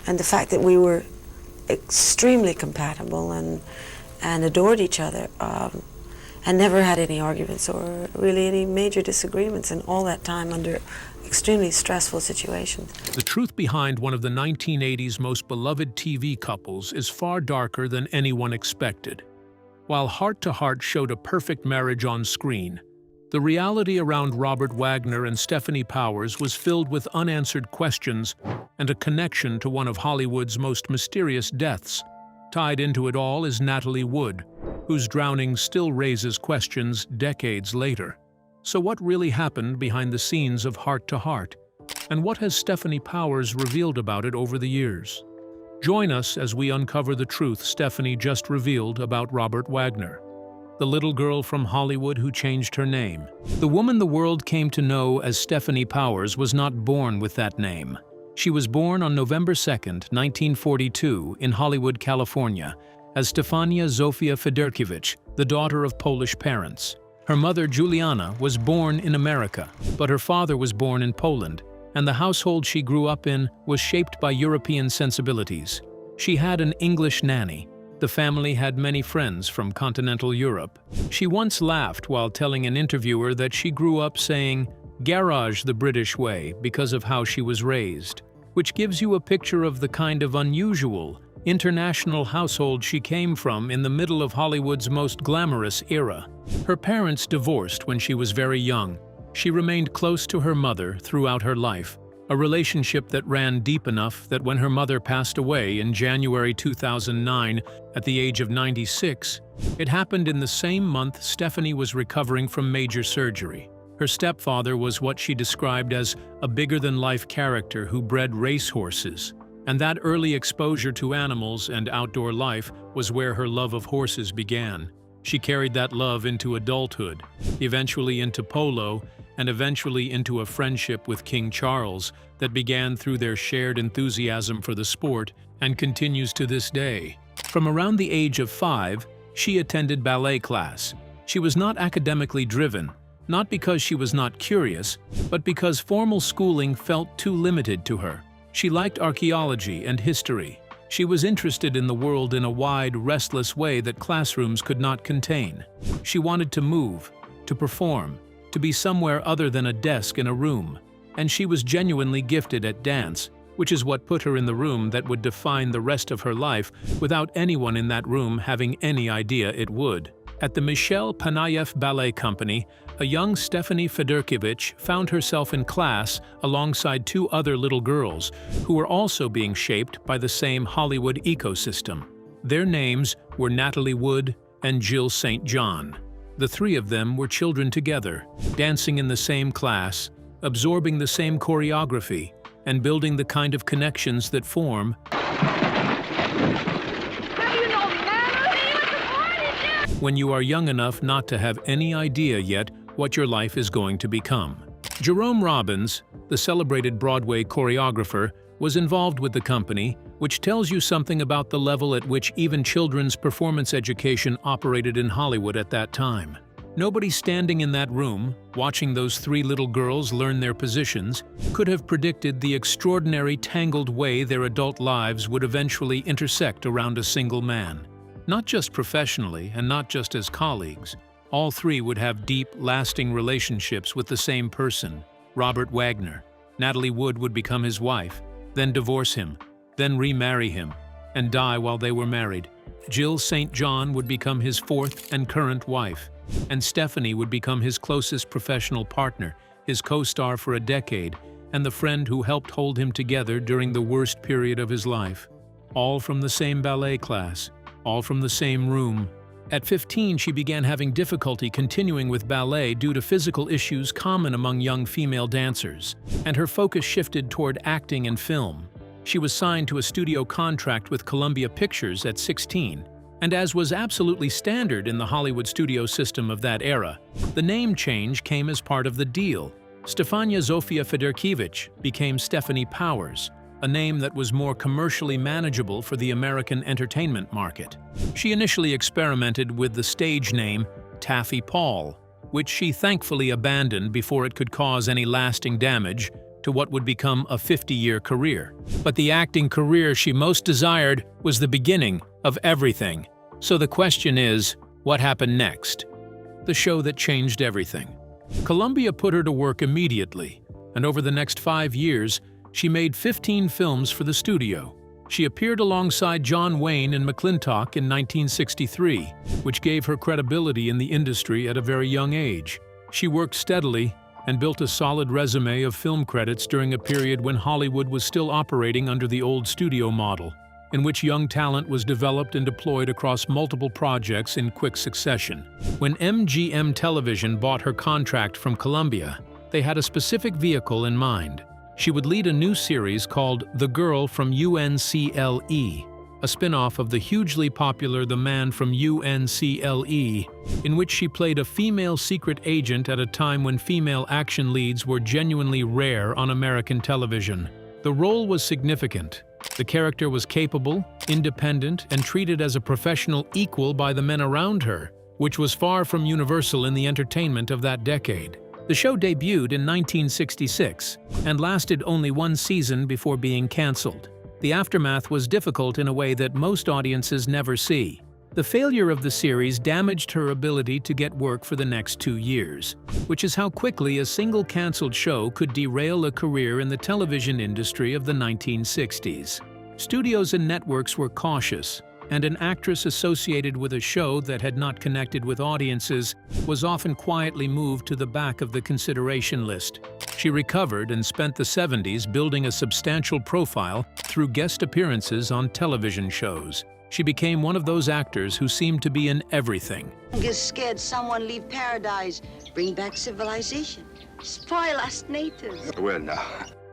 And the fact that we were extremely compatible and adored each other, and never had any arguments or really any major disagreements in all that time under extremely stressful situations. The truth behind one of the 1980s most beloved TV couples is far darker than anyone expected. While Hart to Hart showed a perfect marriage on screen, the reality around Robert Wagner and Stefanie Powers was filled with unanswered questions and a connection to one of Hollywood's most mysterious deaths. Tied into it all is Natalie Wood, whose drowning still raises questions decades later. So what really happened behind the scenes of Hart to Hart? And what has Stefanie Powers revealed about it over the years? Join us as we uncover the truth Stefanie just revealed about Robert Wagner, the little girl from Hollywood who changed her name. The woman the world came to know as Stefanie Powers was not born with that name. She was born on November 2, 1942, in Hollywood, California, as Stefania Zofia Federkiewicz, the daughter of Polish parents. Her mother, Juliana, was born in America, but her father was born in Poland, and the household she grew up in was shaped by European sensibilities. She had an English nanny. The family had many friends from continental Europe. She once laughed while telling an interviewer that she grew up saying, "Garage the British way," because of how she was raised, which gives you a picture of the kind of unusual, international household she came from in the middle of Hollywood's most glamorous era. Her parents divorced when she was very young. She remained close to her mother throughout her life, a relationship that ran deep enough that when her mother passed away in January 2009 at the age of 96, it happened in the same month Stefanie was recovering from major surgery. Her stepfather was what she described as a bigger-than-life character who bred racehorses, and that early exposure to animals and outdoor life was where her love of horses began. She carried that love into adulthood, eventually into polo, and eventually into a friendship with King Charles that began through their shared enthusiasm for the sport and continues to this day. From around the age of 5, she attended ballet class. She was not academically driven, not because she was not curious, but because formal schooling felt too limited to her. She liked archaeology and history. She was interested in the world in a wide, restless way that classrooms could not contain. She wanted to move, to perform, to be somewhere other than a desk in a room. And she was genuinely gifted at dance, which is what put her in the room that would define the rest of her life without anyone in that room having any idea it would. At the Michel Panayev Ballet Company, a young Stefanie Federkiewicz found herself in class alongside 2 other little girls who were also being shaped by the same Hollywood ecosystem. Their names were Natalie Wood and Jill St. John. The 3 of them were children together, dancing in the same class, absorbing the same choreography, and building the kind of connections that form when you are young enough not to have any idea yet what your life is going to become. Jerome Robbins, the celebrated Broadway choreographer, was involved with the company, which tells you something about the level at which even children's performance education operated in Hollywood at that time. Nobody standing in that room, watching those 3 little girls learn their positions, could have predicted the extraordinary tangled way their adult lives would eventually intersect around a single man. Not just professionally and not just as colleagues, all 3 would have deep, lasting relationships with the same person, Robert Wagner. Natalie Wood would become his wife, then divorce him, then remarry him, and die while they were married. Jill St. John would become his 4th and current wife, and Stefanie would become his closest professional partner, his co-star for a decade, and the friend who helped hold him together during the worst period of his life. All from the same ballet class. All from the same room. At 15, she began having difficulty continuing with ballet due to physical issues common among young female dancers, and her focus shifted toward acting and film. She was signed to a studio contract with Columbia Pictures at 16, and as was absolutely standard in the Hollywood studio system of that era, the name change came as part of the deal. Stefania Zofia Federkiewicz became Stefanie Powers, a name that was more commercially manageable for the American entertainment market. She initially experimented with the stage name Taffy Paul, which she thankfully abandoned before it could cause any lasting damage, to what would become a 50-year career. But the acting career she most desired was the beginning of everything. So the question is, what happened next? The show that changed everything. Columbia put her to work immediately, and over the next 5 years, she made 15 films for the studio. She appeared alongside John Wayne and McClintock in 1963, which gave her credibility in the industry at a very young age. She worked steadily and built a solid resume of film credits during a period when Hollywood was still operating under the old studio model, in which young talent was developed and deployed across multiple projects in quick succession. When MGM Television bought her contract from Columbia, they had a specific vehicle in mind. She would lead a new series called The Girl from UNCLE, a spin-off of the hugely popular The Man from UNCLE, in which she played a female secret agent at a time when female action leads were genuinely rare on American television. The role was significant. The character was capable, independent, and treated as a professional equal by the men around her, which was far from universal in the entertainment of that decade. The show debuted in 1966 and lasted only 1 season before being canceled. The aftermath was difficult in a way that most audiences never see. The failure of the series damaged her ability to get work for the next 2 years, which is how quickly a single canceled show could derail a career in the television industry of the 1960s. Studios and networks were cautious, and an actress associated with a show that had not connected with audiences was often quietly moved to the back of the consideration list. She recovered and spent the 70s building a substantial profile through guest appearances on television shows. She became one of those actors who seemed to be in everything. Get scared someone leave paradise, bring back civilization, spoil us natives. Well, now.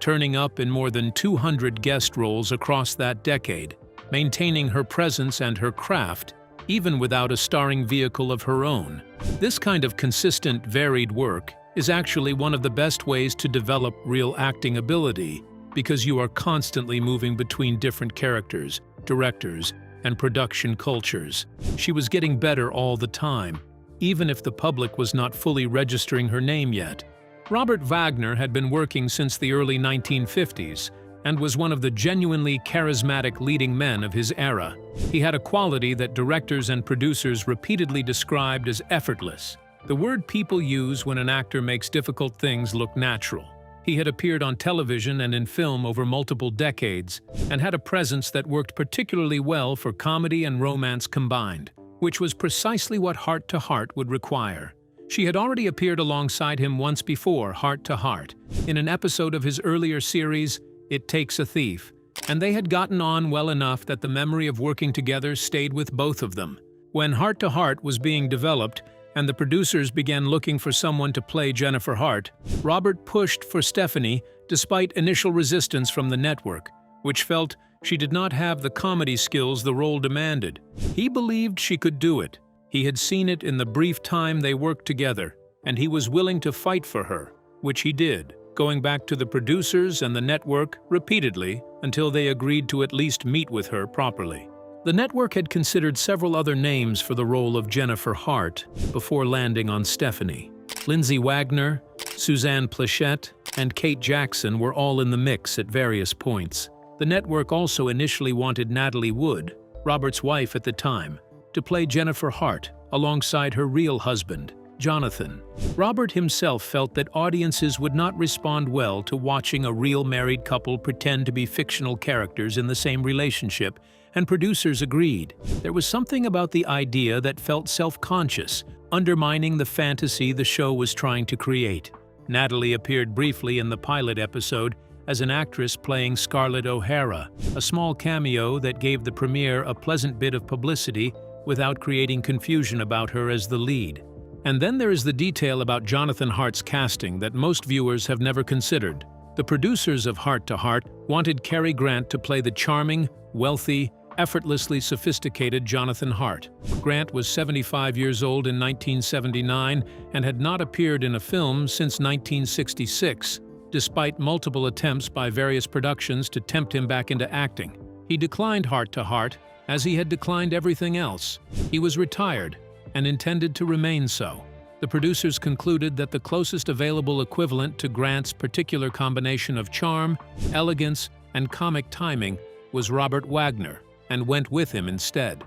Turning up in more than 200 guest roles across that decade, maintaining her presence and her craft, even without a starring vehicle of her own. This kind of consistent, varied work is actually one of the best ways to develop real acting ability, because you are constantly moving between different characters, directors, and production cultures. She was getting better all the time, even if the public was not fully registering her name yet. Robert Wagner had been working since the early 1950s, and was one of the genuinely charismatic leading men of his era. He had a quality that directors and producers repeatedly described as effortless, the word people use when an actor makes difficult things look natural. He had appeared on television and in film over multiple decades, and had a presence that worked particularly well for comedy and romance combined, which was precisely what Hart to Hart would require. She had already appeared alongside him once before, Hart to Hart, in an episode of his earlier series, It Takes a Thief, and they had gotten on well enough that the memory of working together stayed with both of them. When Hart to Hart was being developed, and the producers began looking for someone to play Jennifer Hart, Robert pushed for Stefanie despite initial resistance from the network, which felt she did not have the comedy skills the role demanded. He believed she could do it. He had seen it in the brief time they worked together, and he was willing to fight for her, which he did, going back to the producers and the network repeatedly until they agreed to at least meet with her properly. The network had considered several other names for the role of Jennifer Hart before landing on Stefanie. Lindsay Wagner, Suzanne Pleshette, and Kate Jackson were all in the mix at various points. The network also initially wanted Natalie Wood, Robert's wife at the time, to play Jennifer Hart alongside her real husband, Jonathan. Robert himself felt that audiences would not respond well to watching a real married couple pretend to be fictional characters in the same relationship, and producers agreed. There was something about the idea that felt self-conscious, undermining the fantasy the show was trying to create. Natalie appeared briefly in the pilot episode as an actress playing Scarlett O'Hara, a small cameo that gave the premiere a pleasant bit of publicity without creating confusion about her as the lead. And then there is the detail about Jonathan Hart's casting that most viewers have never considered. The producers of Hart to Hart wanted Cary Grant to play the charming, wealthy, effortlessly sophisticated Jonathan Hart. Grant was 75 years old in 1979 and had not appeared in a film since 1966, despite multiple attempts by various productions to tempt him back into acting. He declined Hart to Hart, as he had declined everything else. He was retired and intended to remain so. The producers concluded that the closest available equivalent to Grant's particular combination of charm, elegance, and comic timing was Robert Wagner, and went with him instead.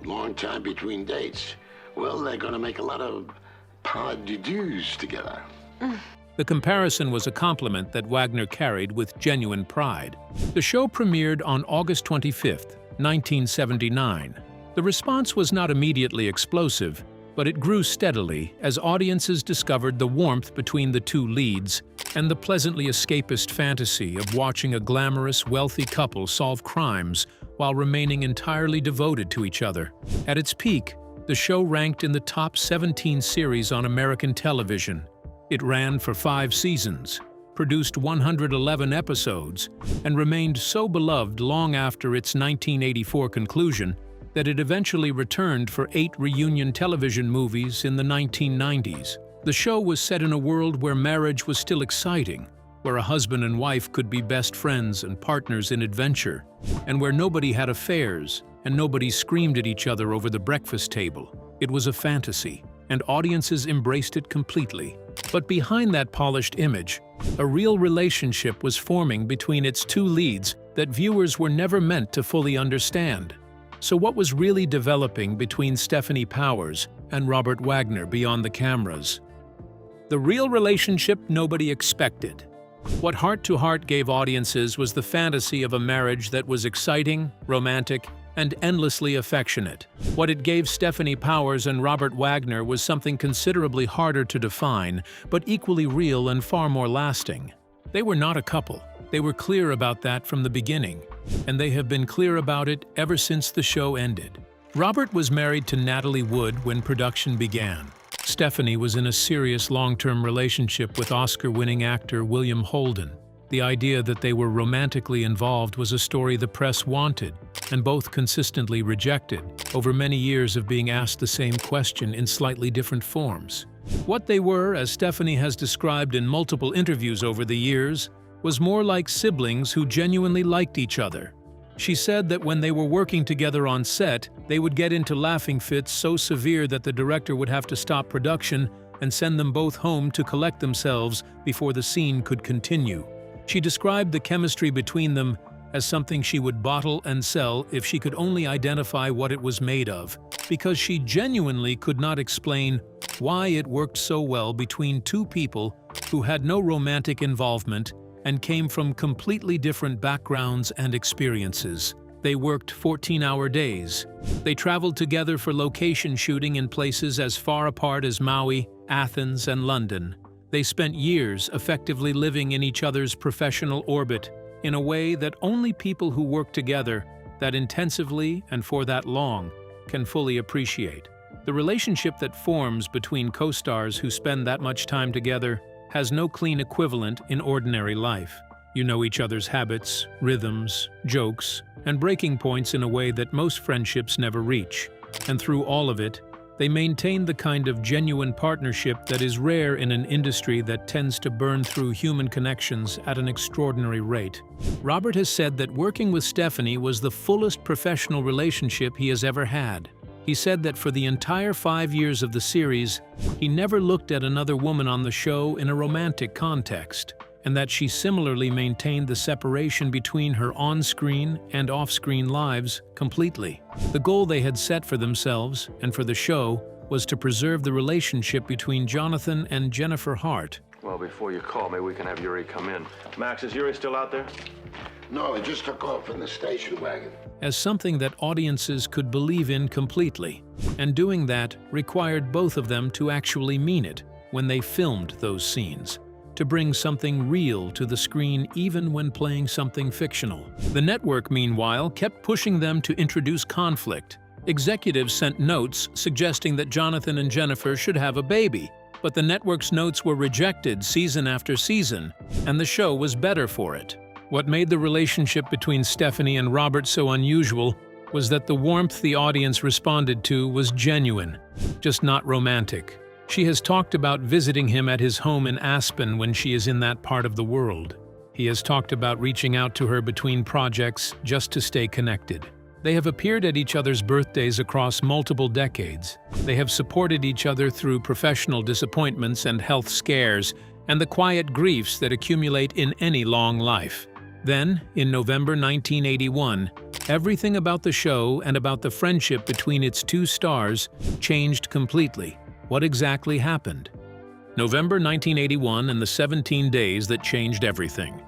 Long time between dates. Well, they're gonna make a lot of pas de deux together. The comparison was a compliment that Wagner carried with genuine pride. The show premiered on August 25, 1979. The response was not immediately explosive, but it grew steadily as audiences discovered the warmth between the two leads and the pleasantly escapist fantasy of watching a glamorous, wealthy couple solve crimes while remaining entirely devoted to each other. At its peak, the show ranked in the top 17 series on American television. It ran for 5 seasons, produced 111 episodes, and remained so beloved long after its 1984 conclusion that it eventually returned for 8 reunion television movies in the 1990s. The show was set in a world where marriage was still exciting, where a husband and wife could be best friends and partners in adventure, and where nobody had affairs and nobody screamed at each other over the breakfast table. It was a fantasy, and audiences embraced it completely. But behind that polished image, a real relationship was forming between its two leads that viewers were never meant to fully understand. So what was really developing between Stefanie Powers and Robert Wagner beyond the cameras? The real relationship nobody expected. What Hart to Hart gave audiences was the fantasy of a marriage that was exciting, romantic, and endlessly affectionate. What it gave Stefanie Powers and Robert Wagner was something considerably harder to define, but equally real and far more lasting. They were not a couple. They were clear about that from the beginning, and they have been clear about it ever since the show ended. Robert was married to Natalie Wood when production began. Stefanie was in a serious long-term relationship with Oscar-winning actor William Holden. The idea that they were romantically involved was a story the press wanted, and both consistently rejected, over many years of being asked the same question in slightly different forms. What they were, as Stefanie has described in multiple interviews over the years, was more like siblings who genuinely liked each other. She said that when they were working together on set, they would get into laughing fits so severe that the director would have to stop production and send them both home to collect themselves before the scene could continue. She described the chemistry between them as something she would bottle and sell if she could only identify what it was made of, because she genuinely could not explain why it worked so well between two people who had no romantic involvement and came from completely different backgrounds and experiences. They worked 14-hour days. They traveled together for location shooting in places as far apart as Maui, Athens, and London. They spent years effectively living in each other's professional orbit in a way that only people who work together that intensively and for that long can fully appreciate. The relationship that forms between co-stars who spend that much time together has no clean equivalent in ordinary life. You know each other's habits, rhythms, jokes, and breaking points in a way that most friendships never reach. And through all of it, they maintain the kind of genuine partnership that is rare in an industry that tends to burn through human connections at an extraordinary rate. Robert has said that working with Stefanie was the fullest professional relationship he has ever had. He said that for the entire 5 years of the series, he never looked at another woman on the show in a romantic context, and that she similarly maintained the separation between her on-screen and off-screen lives completely. The goal they had set for themselves and for the show was to preserve the relationship between Jonathan and Jennifer Hart. Well, before you call, maybe we can have Yuri come in. Max, is Yuri still out there? No, he just took off in the station wagon. As something that audiences could believe in completely, and doing that required both of them to actually mean it when they filmed those scenes, to bring something real to the screen even when playing something fictional. The network, meanwhile, kept pushing them to introduce conflict. Executives sent notes suggesting that Jonathan and Jennifer should have a baby, but the network's notes were rejected season after season, and the show was better for it. What made the relationship between Stefanie and Robert so unusual was that the warmth the audience responded to was genuine, just not romantic. She has talked about visiting him at his home in Aspen when she is in that part of the world. He has talked about reaching out to her between projects just to stay connected. They have appeared at each other's birthdays across multiple decades. They have supported each other through professional disappointments and health scares, and the quiet griefs that accumulate in any long life. Then, in November 1981, everything about the show and about the friendship between its two stars changed completely. What exactly happened? November 1981 and the 17 days that changed everything.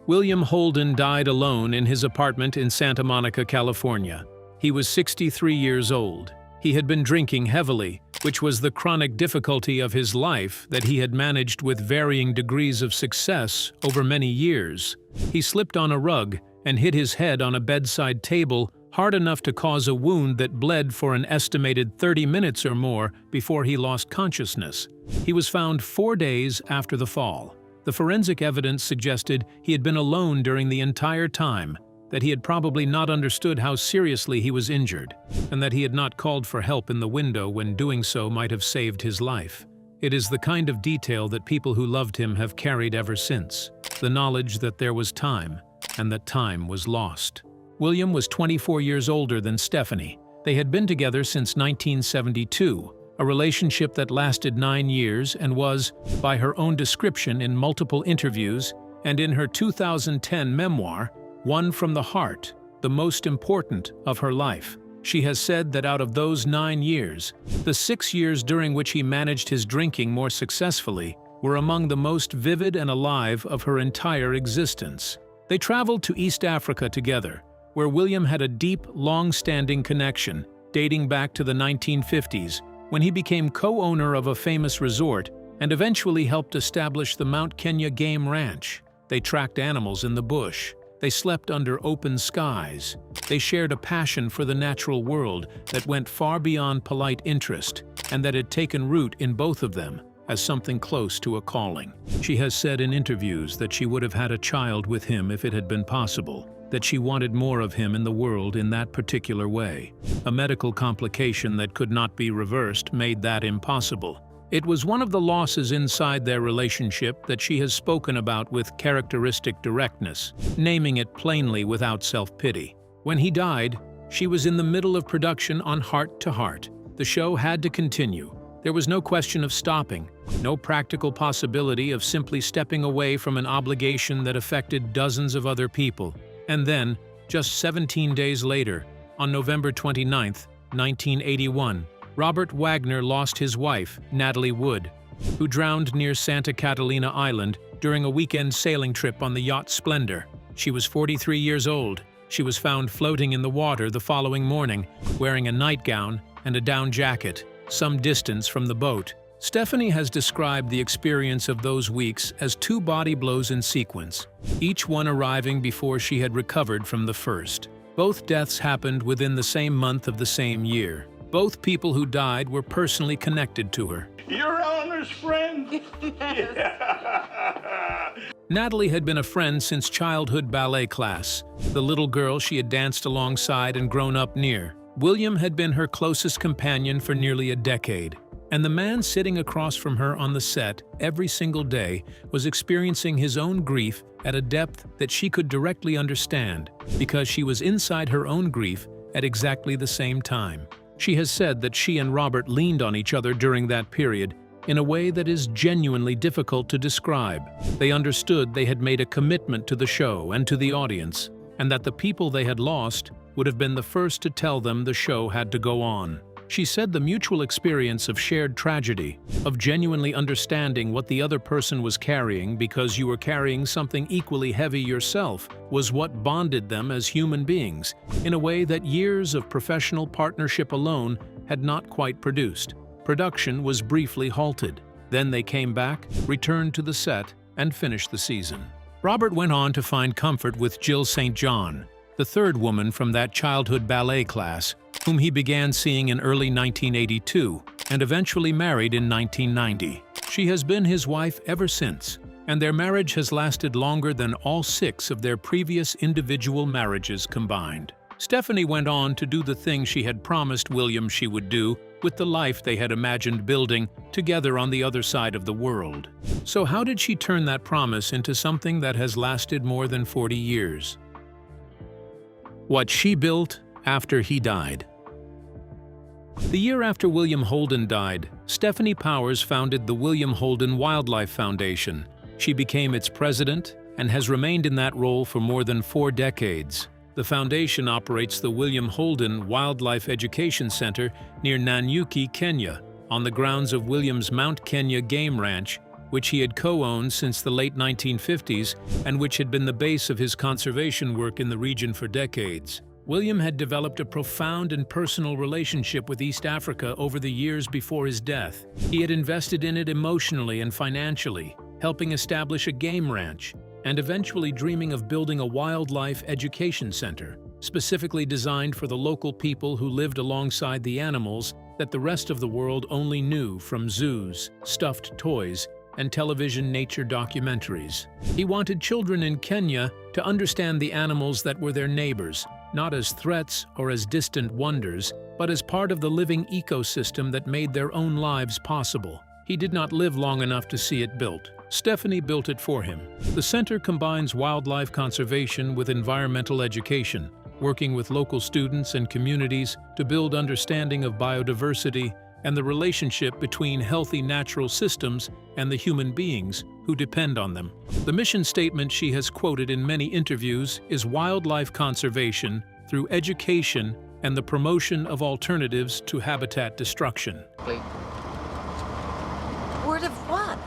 William Holden died alone in his apartment in Santa Monica, California. He was 63 years old. He had been drinking heavily, which was the chronic difficulty of his life that he had managed with varying degrees of success over many years. He slipped on a rug and hit his head on a bedside table hard enough to cause a wound that bled for an estimated 30 minutes or more before he lost consciousness. He was found 4 days after the fall. The forensic evidence suggested he had been alone during the entire time, that he had probably not understood how seriously he was injured, and that he had not called for help in the window when doing so might have saved his life. It is the kind of detail that people who loved him have carried ever since, the knowledge that there was time, and that time was lost. William was 24 years older than Stefanie. They had been together since 1972, a relationship that lasted 9 years and was, by her own description in multiple interviews and in her 2010 memoir, one from the heart, the most important of her life. She has said that out of those 9 years, the 6 years during which he managed his drinking more successfully were among the most vivid and alive of her entire existence. They traveled to East Africa together, where William had a deep, long-standing connection, dating back to the 1950s, when he became co-owner of a famous resort and eventually helped establish the Mount Kenya Game Ranch. They tracked animals in the bush. They slept under open skies. They shared a passion for the natural world that went far beyond polite interest and that had taken root in both of them as something close to a calling. She has said in interviews that she would have had a child with him if it had been possible, that she wanted more of him in the world in that particular way. A medical complication that could not be reversed made that impossible. It was one of the losses inside their relationship that she has spoken about with characteristic directness, naming it plainly without self-pity. When he died, she was in the middle of production on Hart to Hart. The show had to continue. There was no question of stopping, no practical possibility of simply stepping away from an obligation that affected dozens of other people. And then, just 17 days later, on November 29, 1981, Robert Wagner lost his wife, Natalie Wood, who drowned near Santa Catalina Island during a weekend sailing trip on the yacht Splendor. She was 43 years old. She was found floating in the water the following morning, wearing a nightgown and a down jacket, some distance from the boat. Stefanie has described the experience of those weeks as 2 body blows in sequence, each one arriving before she had recovered from the first. Both deaths happened within the same month of the same year. Both people who died were personally connected to her. Your Honor's friend? Natalie had been a friend since childhood ballet class, the little girl she had danced alongside and grown up near. William had been her closest companion for nearly a decade. And the man sitting across from her on the set every single day was experiencing his own grief at a depth that she could directly understand, because she was inside her own grief at exactly the same time. She has said that she and Robert leaned on each other during that period in a way that is genuinely difficult to describe. They understood they had made a commitment to the show and to the audience, and that the people they had lost would have been the first to tell them the show had to go on. She said the mutual experience of shared tragedy, of genuinely understanding what the other person was carrying because you were carrying something equally heavy yourself, was what bonded them as human beings, in a way that years of professional partnership alone had not quite produced. Production was briefly halted. Then they came back, returned to the set, and finished the season. Robert went on to find comfort with Jill St. John, the third woman from that childhood ballet class, whom he began seeing in early 1982 and eventually married in 1990. She has been his wife ever since, and their marriage has lasted longer than all 6 of their previous individual marriages combined. Stefanie went on to do the thing she had promised William she would do with the life they had imagined building together on the other side of the world. So how did she turn that promise into something that has lasted more than 40 years? What she built after he died. The year after William Holden died, Stefanie Powers founded the William Holden Wildlife Foundation. She became its president and has remained in that role for more than 4 decades. The foundation operates the William Holden Wildlife Education Center near Nanyuki, Kenya, on the grounds of William's Mount Kenya Game Ranch, which he had co-owned since the late 1950s and which had been the base of his conservation work in the region for decades. William had developed a profound and personal relationship with East Africa over the years before his death. He had invested in it emotionally and financially, helping establish a game ranch, and eventually dreaming of building a wildlife education center, specifically designed for the local people who lived alongside the animals that the rest of the world only knew from zoos, stuffed toys, and television nature documentaries. He wanted children in Kenya to understand the animals that were their neighbors, not as threats or as distant wonders, but as part of the living ecosystem that made their own lives possible. He did not live long enough to see it built. Stefanie built it for him. The center combines wildlife conservation with environmental education, working with local students and communities to build understanding of biodiversity and the relationship between healthy natural systems and the human beings who depend on them. The mission statement she has quoted in many interviews is wildlife conservation through education and the promotion of alternatives to habitat destruction. Word of what?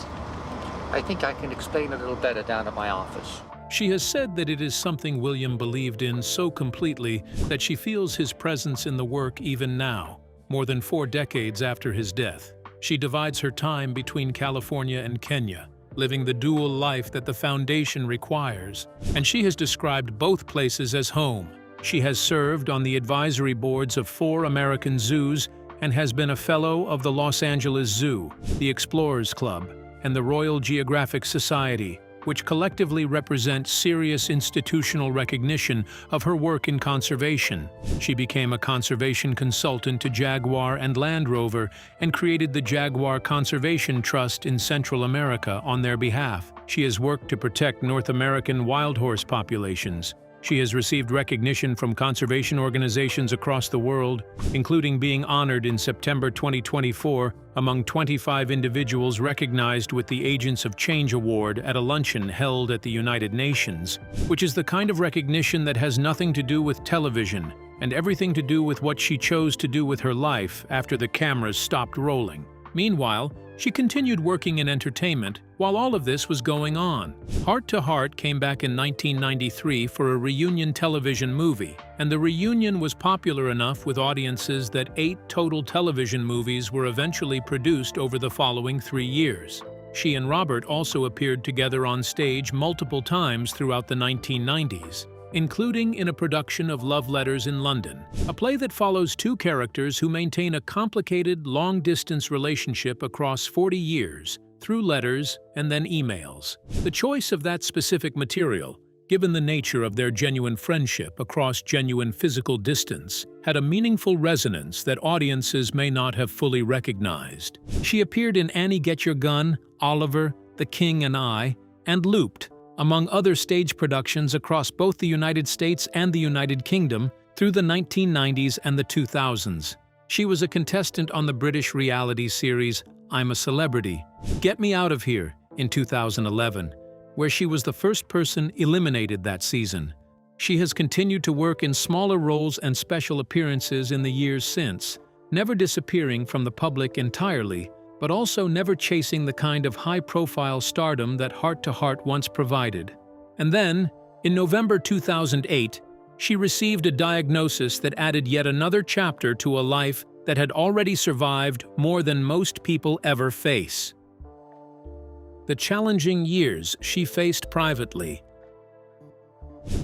I think I can explain a little better down at my office. She has said that it is something William believed in so completely that she feels his presence in the work even now, more than 4 decades after his death. She divides her time between California and Kenya, living the dual life that the foundation requires, and she has described both places as home. She has served on the advisory boards of 4 American zoos and has been a fellow of the Los Angeles Zoo, the Explorers Club, and the Royal Geographic Society, which collectively represent serious institutional recognition of her work in conservation. She became a conservation consultant to Jaguar and Land Rover and created the Jaguar Conservation Trust in Central America on their behalf. She has worked to protect North American wild horse populations. She has received recognition from conservation organizations across the world, including being honored in September 2024 among 25 individuals recognized with the Agents of Change Award at a luncheon held at the United Nations, which is the kind of recognition that has nothing to do with television and everything to do with what she chose to do with her life after the cameras stopped rolling. Meanwhile, she continued working in entertainment while all of this was going on. Hart to Hart came back in 1993 for a reunion television movie, and the reunion was popular enough with audiences that 8 total television movies were eventually produced over the following 3 years. She and Robert also appeared together on stage multiple times throughout the 1990s. Including in a production of Love Letters in London, a play that follows 2 characters who maintain a complicated, long-distance relationship across 40 years, through letters and then emails. The choice of that specific material, given the nature of their genuine friendship across genuine physical distance, had a meaningful resonance that audiences may not have fully recognized. She appeared in Annie Get Your Gun, Oliver, The King and I, and Looped, among other stage productions across both the United States and the United Kingdom through the 1990s and the 2000s. She was a contestant on the British reality series I'm a Celebrity, Get Me Out of Here in 2011, where she was the first person eliminated that season. She has continued to work in smaller roles and special appearances in the years since, never disappearing from the public entirely, but also never chasing the kind of high-profile stardom that Hart to Hart once provided. And then, in November 2008, she received a diagnosis that added yet another chapter to a life that had already survived more than most people ever face. The challenging years she faced privately.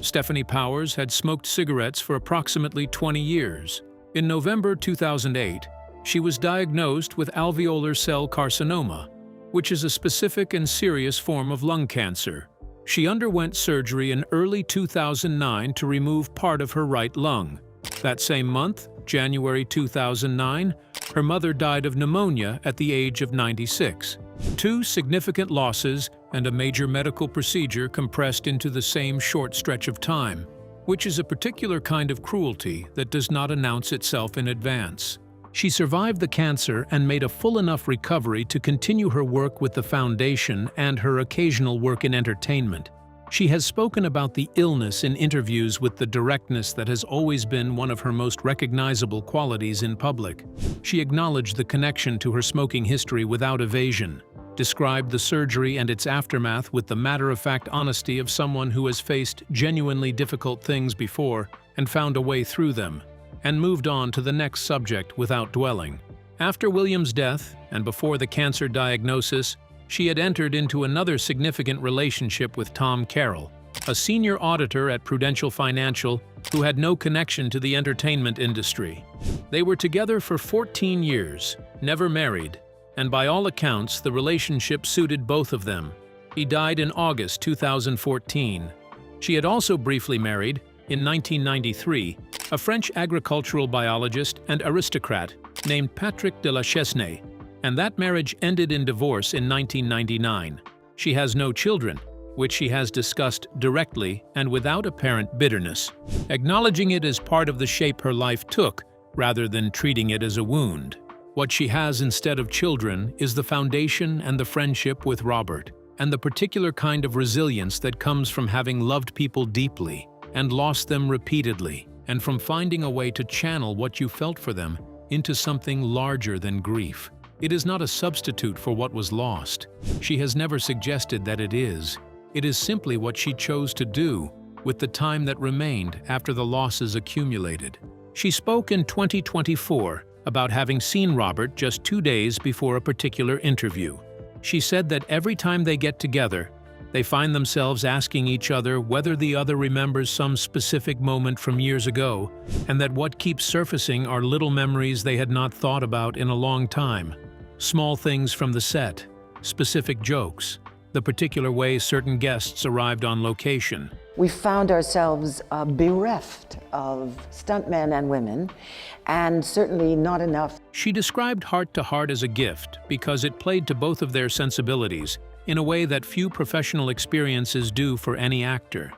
Stefanie Powers had smoked cigarettes for approximately 20 years. In November 2008, she was diagnosed with alveolar cell carcinoma, which is a specific and serious form of lung cancer. She underwent surgery in early 2009 to remove part of her right lung. That same month, January 2009, her mother died of pneumonia at the age of 96. 2 significant losses and a major medical procedure compressed into the same short stretch of time. which is a particular kind of cruelty that does not announce itself in advance. She survived the cancer and made a full enough recovery to continue her work with the foundation and her occasional work in entertainment. She has spoken about the illness in interviews with the directness that has always been one of her most recognizable qualities in public. She acknowledged the connection to her smoking history without evasion, described the surgery and its aftermath with the matter-of-fact honesty of someone who has faced genuinely difficult things before and found a way through them, and moved on to the next subject without dwelling. After William's death, and before the cancer diagnosis, she had entered into another significant relationship with Tom Carroll, a senior auditor at Prudential Financial who had no connection to the entertainment industry. They were together for 14 years, never married, and by all accounts, the relationship suited both of them. He died in August 2014. She had also briefly married, in 1993, a French agricultural biologist and aristocrat named Patrick de la Chesnay, and that marriage ended in divorce in 1999. She has no children, which she has discussed directly and without apparent bitterness, acknowledging it as part of the shape her life took, rather than treating it as a wound. What she has instead of children is the foundation and the friendship with Robert, and the particular kind of resilience that comes from having loved people deeply and lost them repeatedly, and from finding a way to channel what you felt for them into something larger than grief. It is not a substitute for what was lost. She has never suggested that it is. It is simply what she chose to do with the time that remained after the losses accumulated. She spoke in 2024 about having seen Robert just 2 days before a particular interview. She said that every time they get together, they find themselves asking each other whether the other remembers some specific moment from years ago, and that what keeps surfacing are little memories they had not thought about in a long time. Small things from the set, specific jokes, the particular way certain guests arrived on location. We found ourselves bereft of stuntmen and women, and certainly not enough. She described Hart to Hart as a gift because it played to both of their sensibilities in a way that few professional experiences do for any actor.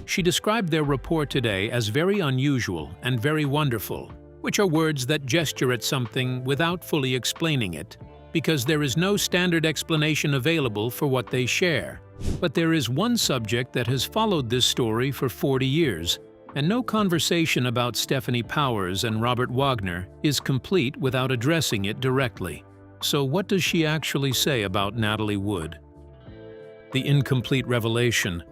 She described their rapport today as very unusual and very wonderful, which are words that gesture at something without fully explaining it, because there is no standard explanation available for what they share. But there is one subject that has followed this story for 40 years, and no conversation about Stefanie Powers and Robert Wagner is complete without addressing it directly. So what does she actually say about Natalie Wood? The incomplete revelation.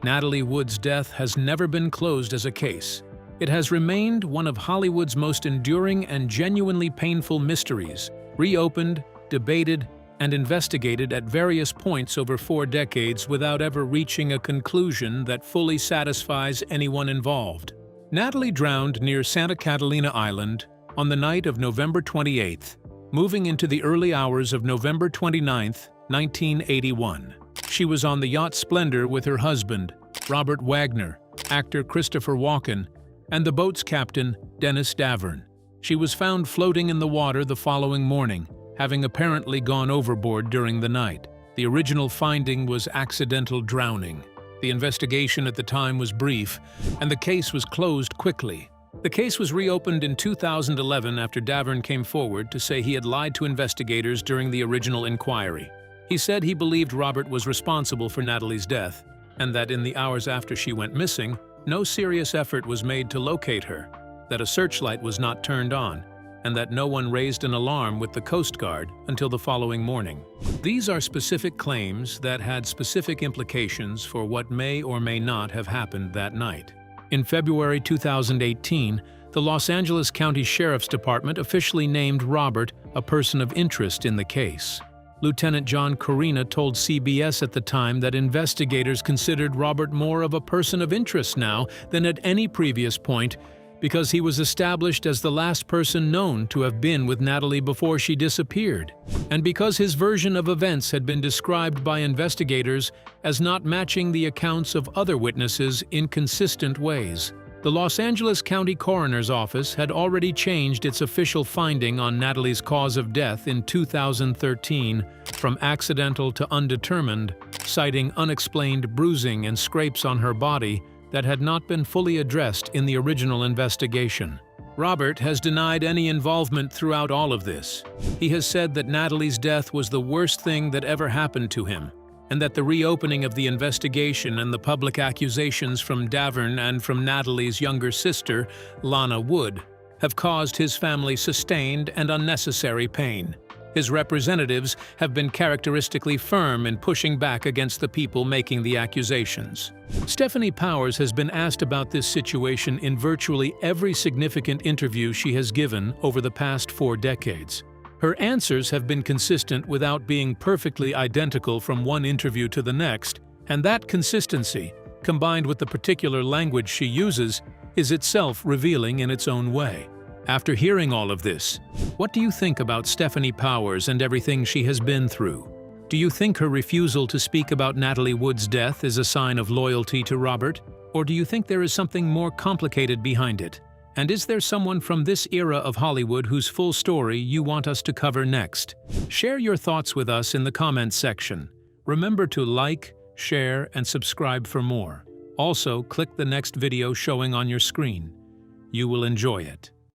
Natalie Wood's death has never been closed as a case. It has remained one of Hollywood's most enduring and genuinely painful mysteries, reopened, debated, and investigated at various points over 4 decades without ever reaching a conclusion that fully satisfies anyone involved. Natalie drowned near Santa Catalina Island on the night of November 28th, moving into the early hours of November 29th, 1981. She was on the yacht Splendor with her husband, Robert Wagner, actor Christopher Walken, and the boat's captain, Dennis Davern. She was found floating in the water the following morning, having apparently gone overboard during the night. The original finding was accidental drowning. The investigation at the time was brief, and the case was closed quickly. The case was reopened in 2011 after Davern came forward to say he had lied to investigators during the original inquiry. He said he believed Robert was responsible for Natalie's death, and that in the hours after she went missing, no serious effort was made to locate her, that a searchlight was not turned on, and that no one raised an alarm with the Coast Guard until the following morning. These are specific claims that had specific implications for what may or may not have happened that night. In February 2018, the Los Angeles County Sheriff's Department officially named Robert a person of interest in the case. Lieutenant John Corina told CBS at the time that investigators considered Robert more of a person of interest now than at any previous point because he was established as the last person known to have been with Natalie before she disappeared, and because his version of events had been described by investigators as not matching the accounts of other witnesses in consistent ways. The Los Angeles County Coroner's Office had already changed its official finding on Natalie's cause of death in 2013 from accidental to undetermined, citing unexplained bruising and scrapes on her body that had not been fully addressed in the original investigation. Robert has denied any involvement throughout all of this. He has said that Natalie's death was the worst thing that ever happened to him, and that the reopening of the investigation and the public accusations from Davern and from Natalie's younger sister, Lana Wood, have caused his family sustained and unnecessary pain. His representatives have been characteristically firm in pushing back against the people making the accusations. Stefanie Powers has been asked about this situation in virtually every significant interview she has given over the past 4 decades. Her answers have been consistent without being perfectly identical from one interview to the next, and that consistency, combined with the particular language she uses, is itself revealing in its own way. After hearing all of this, what do you think about Stefanie Powers and everything she has been through? Do you think her refusal to speak about Natalie Wood's death is a sign of loyalty to Robert? Or do you think there is something more complicated behind it? And is there someone from this era of Hollywood whose full story you want us to cover next? Share your thoughts with us in the comments section. Remember to like, share, and subscribe for more. Also, click the next video showing on your screen. You will enjoy it.